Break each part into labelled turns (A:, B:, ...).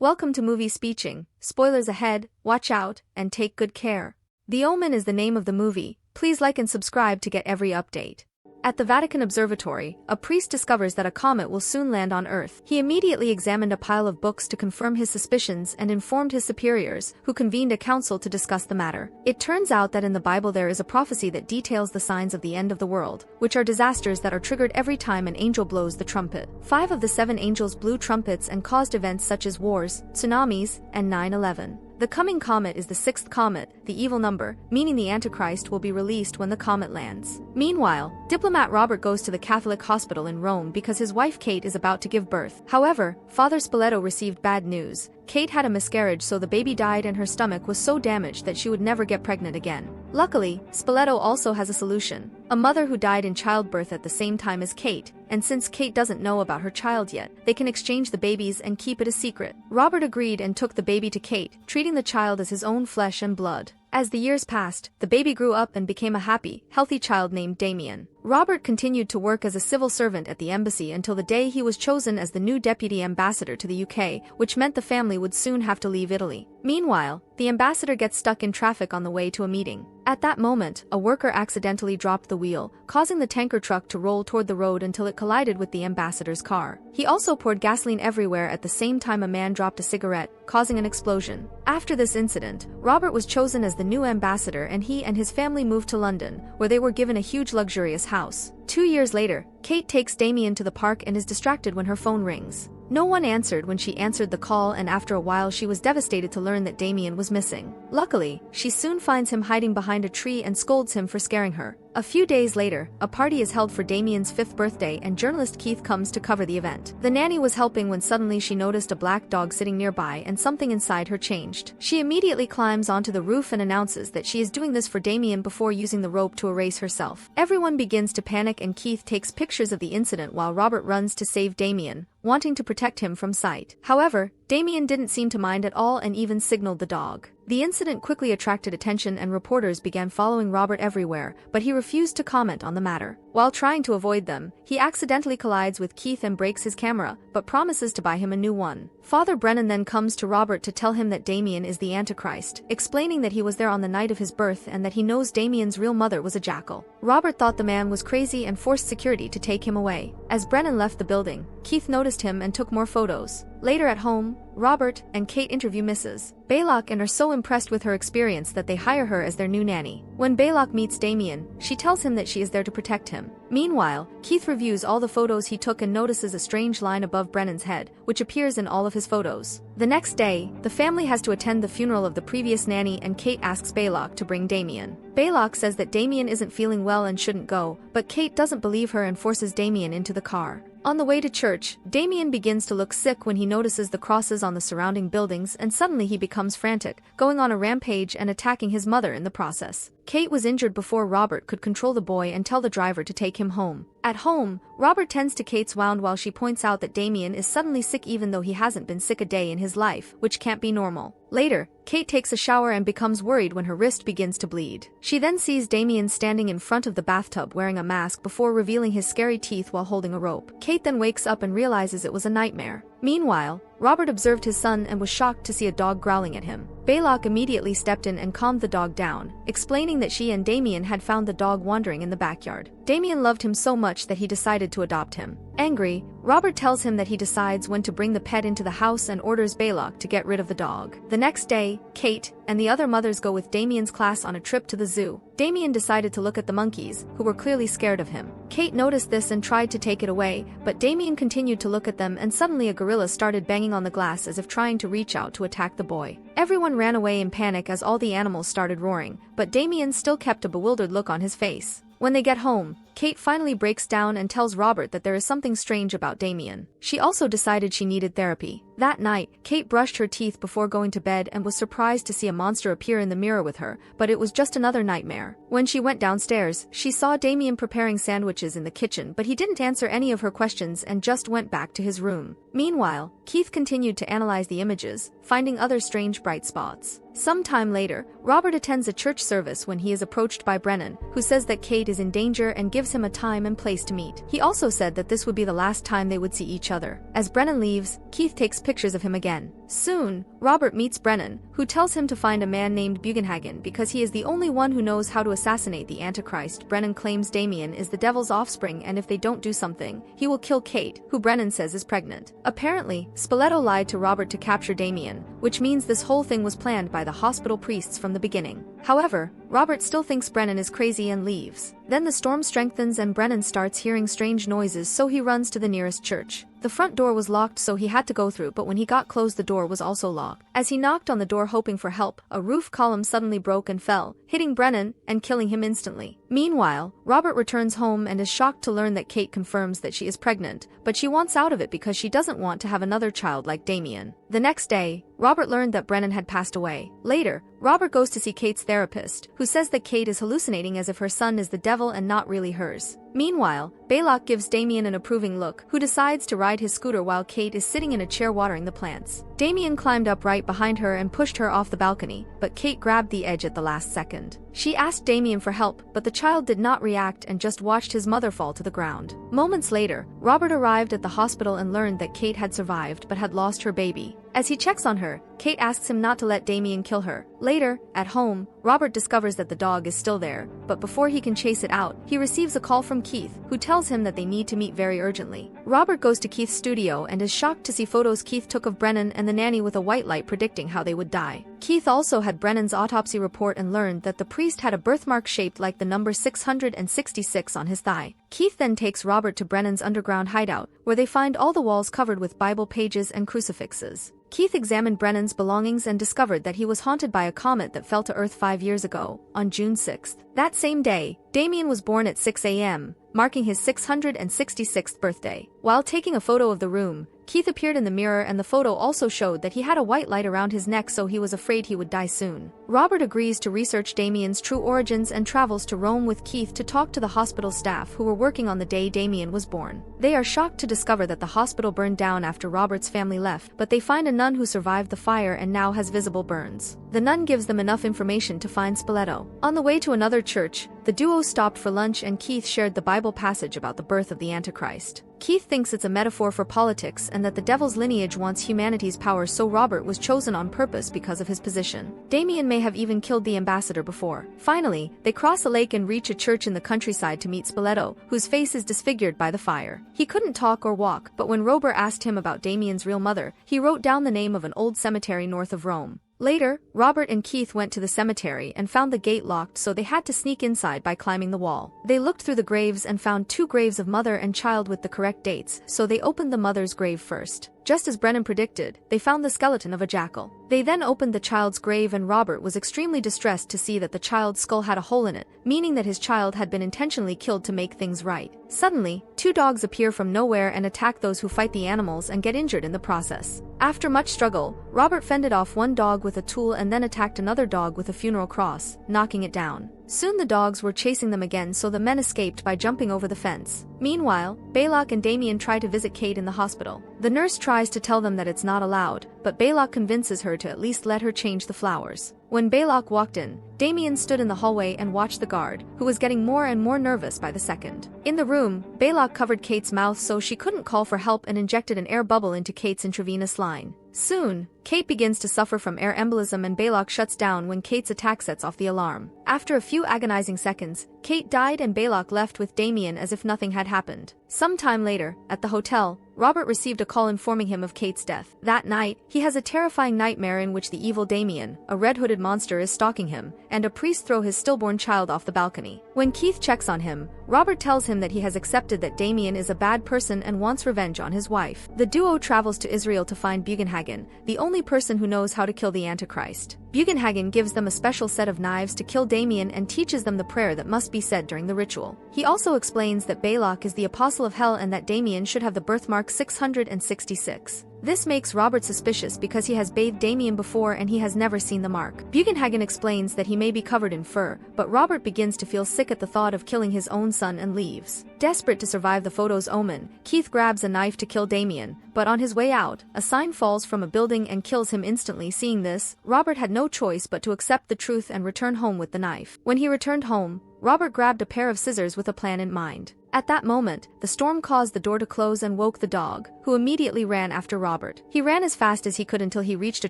A: Welcome to Movie Speeching. Spoilers ahead, watch out, and take good care. The Omen is the name of the movie. Please like and subscribe to get every update. At the Vatican Observatory, a priest discovers that a comet will soon land on Earth. He immediately examined a pile of books to confirm his suspicions and informed his superiors, who convened a council to discuss the matter. It turns out that in the Bible there is a prophecy that details the signs of the end of the world, which are disasters that are triggered every time an angel blows the trumpet. 5 of the 7 angels blew trumpets and caused events such as wars, tsunamis, and 9/11. The coming comet is the 6th comet, the evil number, meaning the Antichrist will be released when the comet lands. Meanwhile, diplomat Robert goes to the Catholic hospital in Rome because his wife Kate is about to give birth. However, Father Spoleto received bad news. Kate had a miscarriage, so the baby died and her stomach was so damaged that she would never get pregnant again. Luckily, Spoleto also has a solution. A mother who died in childbirth at the same time as Kate, and since Kate doesn't know about her child yet, they can exchange the babies and keep it a secret. Robert agreed and took the baby to Kate, treating the child as his own flesh and blood. As the years passed, the baby grew up and became a happy, healthy child named Damien. Robert continued to work as a civil servant at the embassy until the day he was chosen as the new deputy ambassador to the UK, which meant the family would soon have to leave Italy. Meanwhile, the ambassador gets stuck in traffic on the way to a meeting. At that moment, a worker accidentally dropped the wheel, causing the tanker truck to roll toward the road until it collided with the ambassador's car. He also poured gasoline everywhere at the same time a man dropped a cigarette, causing an explosion. After this incident, Robert was chosen as the new ambassador and he and his family moved to London, where they were given a huge luxurious house. 2 years later, Kate takes Damien to the park and is distracted when her phone rings. No one answered when she answered the call, and after a while she was devastated to learn that Damien was missing. Luckily, she soon finds him hiding behind a tree and scolds him for scaring her. A few days later, a party is held for Damien's 5th birthday and journalist Keith comes to cover the event. The nanny was helping when suddenly she noticed a black dog sitting nearby and something inside her changed. She immediately climbs onto the roof and announces that she is doing this for Damien before using the rope to erase herself. Everyone begins to panic and Keith takes pictures of the incident while Robert runs to save Damien, wanting to protect him from sight. However, Damien didn't seem to mind at all and even signaled the dog. The incident quickly attracted attention and reporters began following Robert everywhere, but he refused to comment on the matter. While trying to avoid them, he accidentally collides with Keith and breaks his camera, but promises to buy him a new one. Father Brennan then comes to Robert to tell him that Damien is the Antichrist, explaining that he was there on the night of his birth and that he knows Damien's real mother was a jackal. Robert thought the man was crazy and forced security to take him away. As Brennan left the building, Keith noticed him and took more photos. Later at home, Robert and Kate interview Mrs. Baylock and are so impressed with her experience that they hire her as their new nanny. When Baylock meets Damien, she tells him that she is there to protect him. Meanwhile, Keith reviews all the photos he took and notices a strange line above Brennan's head, which appears in all of his photos. The next day, the family has to attend the funeral of the previous nanny and Kate asks Baylock to bring Damien. Baylock says that Damien isn't feeling well and shouldn't go, but Kate doesn't believe her and forces Damien into the car. On the way to church, Damien begins to look sick when he notices the crosses on the surrounding buildings and suddenly he becomes frantic, going on a rampage and attacking his mother in the process. Kate was injured before Robert could control the boy and tell the driver to take him home. At home, Robert tends to Kate's wound while she points out that Damien is suddenly sick even though he hasn't been sick a day in his life, which can't be normal. Later, Kate takes a shower and becomes worried when her wrist begins to bleed. She then sees Damien standing in front of the bathtub wearing a mask before revealing his scary teeth while holding a rope. Kate then wakes up and realizes it was a nightmare. Meanwhile, Robert observed his son and was shocked to see a dog growling at him. Baylock immediately stepped in and calmed the dog down, explaining that she and Damien had found the dog wandering in the backyard. Damien loved him so much that he decided to adopt him. Angry, Robert tells him that he decides when to bring the pet into the house and orders Baylock to get rid of the dog. The next day, Kate and the other mothers go with Damien's class on a trip to the zoo. Damien decided to look at the monkeys, who were clearly scared of him. Kate noticed this and tried to take it away, but Damien continued to look at them and suddenly a gorilla started banging on the glass as if trying to reach out to attack the boy. Everyone ran away in panic as all the animals started roaring, but Damien still kept a bewildered look on his face. When they get home, Kate finally breaks down and tells Robert that there is something strange about Damien. She also decided she needed therapy. That night, Kate brushed her teeth before going to bed and was surprised to see a monster appear in the mirror with her, but it was just another nightmare. When she went downstairs, she saw Damien preparing sandwiches in the kitchen, but he didn't answer any of her questions and just went back to his room. Meanwhile, Keith continued to analyze the images, finding other strange bright spots. Some time later, Robert attends a church service when he is approached by Brennan, who says that Kate is in danger and gives gives him a time and place to meet. He also said that this would be the last time they would see each other. As Brennan leaves, Keith takes pictures of him again. Soon, Robert meets Brennan, who tells him to find a man named Bugenhagen because he is the only one who knows how to assassinate the Antichrist. Brennan claims Damien is the devil's offspring, and if they don't do something, he will kill Kate, who Brennan says is pregnant. Apparently, Spoleto lied to Robert to capture Damien, which means this whole thing was planned by the hospital priests from the beginning. However, Robert still thinks Brennan is crazy and leaves. Then the storm strengthens and Brennan starts hearing strange noises, so he runs to the nearest church. The front door was locked, so he had to go through, but when he got close, the door was also locked. As he knocked on the door hoping for help, a roof column suddenly broke and fell, hitting Brennan and killing him instantly. Meanwhile, Robert returns home and is shocked to learn that Kate confirms that she is pregnant, but she wants out of it because she doesn't want to have another child like Damien. The next day, Robert learned that Brennan had passed away. Later, Robert goes to see Kate's therapist, who says that Kate is hallucinating as if her son is the devil and not really hers. Meanwhile, Baylock gives Damien an approving look, who decides to ride his scooter while Kate is sitting in a chair watering the plants. Damien climbed up right behind her and pushed her off the balcony, but Kate grabbed the edge at the last second. She asked Damien for help, but the child did not react and just watched his mother fall to the ground. Moments later, Robert arrived at the hospital and learned that Kate had survived but had lost her baby. As he checks on her, Kate asks him not to let Damien kill her. Later, at home, Robert discovers that the dog is still there, but before he can chase it out, he receives a call from Keith, who tells him that they need to meet very urgently. Robert goes to Keith's studio and is shocked to see photos Keith took of Brennan and the nanny with a white light predicting how they would die. Keith also had Brennan's autopsy report and learned that the priest had a birthmark shaped like the number 666 on his thigh. Keith then takes Robert to Brennan's underground hideout, where they find all the walls covered with Bible pages and crucifixes. Keith examined Brennan's belongings and discovered that he was haunted by a comet that fell to Earth 5 years ago, on June 6. That same day, Damien was born at 6 a.m., marking his 666th birthday. While taking a photo of the room, Keith appeared in the mirror and the photo also showed that he had a white light around his neck, so he was afraid he would die soon. Robert agrees to research Damien's true origins and travels to Rome with Keith to talk to the hospital staff who were working on the day Damien was born. They are shocked to discover that the hospital burned down after Robert's family left, but they find a nun who survived the fire and now has visible burns. The nun gives them enough information to find Spoleto. On the way to another church, the duo stopped for lunch and Keith shared the Bible passage about the birth of the Antichrist. Keith thinks it's a metaphor for politics and that the devil's lineage wants humanity's power, so Robert was chosen on purpose because of his position. Damien may have even killed the ambassador before. Finally, they cross a lake and reach a church in the countryside to meet Spoleto, whose face is disfigured by the fire. He couldn't talk or walk, but when Robert asked him about Damien's real mother, he wrote down the name of an old cemetery north of Rome. Later, Robert and Keith went to the cemetery and found the gate locked, so they had to sneak inside by climbing the wall. They looked through the graves and found 2 graves of mother and child with the correct dates, so they opened the mother's grave first. Just as Brennan predicted, they found the skeleton of a jackal. They then opened the child's grave and Robert was extremely distressed to see that the child's skull had a hole in it, meaning that his child had been intentionally killed to make things right. Suddenly, 2 dogs appear from nowhere and attack those who fight the animals and get injured in the process. After much struggle, Robert fended off one dog with a tool and then attacked another dog with a funeral cross, knocking it down. Soon the dogs were chasing them again, so the men escaped by jumping over the fence. Meanwhile, Baylock and Damien try to visit Kate in the hospital. The nurse tries to tell them that it's not allowed, but Baylock convinces her to at least let her change the flowers. When Baylock walked in, Damien stood in the hallway and watched the guard, who was getting more and more nervous by the second. In the room, Baylock covered Kate's mouth so she couldn't call for help and injected an air bubble into Kate's intravenous line. Soon, Kate begins to suffer from air embolism and Baylock shuts down when Kate's attack sets off the alarm. After a few agonizing seconds, Kate died and Baylock left with Damien as if nothing had happened. Some time later, at the hotel, Robert received a call informing him of Kate's death. That night, he has a terrifying nightmare in which the evil Damien, a red-hooded monster, is stalking him, and a priest throws his stillborn child off the balcony. When Keith checks on him, Robert tells him that he has accepted that Damien is a bad person and wants revenge on his wife. The duo travels to Israel to find Bugenhagen, the only person who knows how to kill the Antichrist. Bugenhagen gives them a special set of knives to kill Damien and teaches them the prayer that must be said during the ritual. He also explains that Baylock is the apostle of hell and that Damien should have the birthmark 666. This makes Robert suspicious because he has bathed Damien before and he has never seen the mark. Bugenhagen explains that he may be covered in fur, but Robert begins to feel sick at the thought of killing his own son and leaves. Desperate to survive the photo's omen, Keith grabs a knife to kill Damien, but on his way out, a sign falls from a building and kills him instantly. Seeing this, Robert had no no choice but to accept the truth and return home with the knife. When he returned home, Robert grabbed a pair of scissors with a plan in mind. At that moment, the storm caused the door to close and woke the dog, who immediately ran after Robert. He ran as fast as he could until he reached a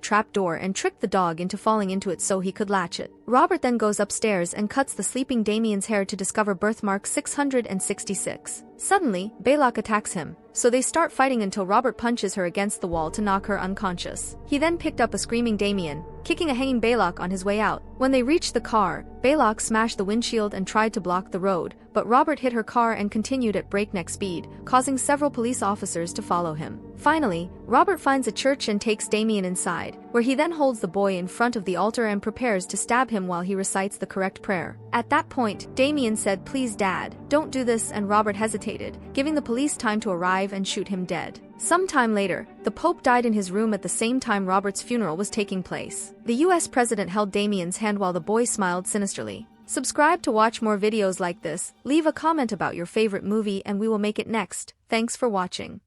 A: trap door and tricked the dog into falling into it so he could latch it. Robert then goes upstairs and cuts the sleeping Damien's hair to discover birthmark 666. Suddenly, Baylock attacks him, so they start fighting until Robert punches her against the wall to knock her unconscious. He then picked up a screaming Damien, kicking a hanging Baylock on his way out. When they reached the car, Baylock smashed the windshield and tried to block the road, but Robert hit her car and continued at breakneck speed, causing several police officers to follow him. Finally, Robert finds a church and takes Damien inside, where he then holds the boy in front of the altar and prepares to stab him while he recites the correct prayer. At that point, Damien said, "Please, Dad, don't do this," and Robert hesitated, giving the police time to arrive and shoot him dead. Sometime later, the Pope died in his room at the same time Robert's funeral was taking place. The US president held Damien's hand while the boy smiled sinisterly. Subscribe to watch more videos like this, leave a comment about your favorite movie and we will make it next. Thanks for watching.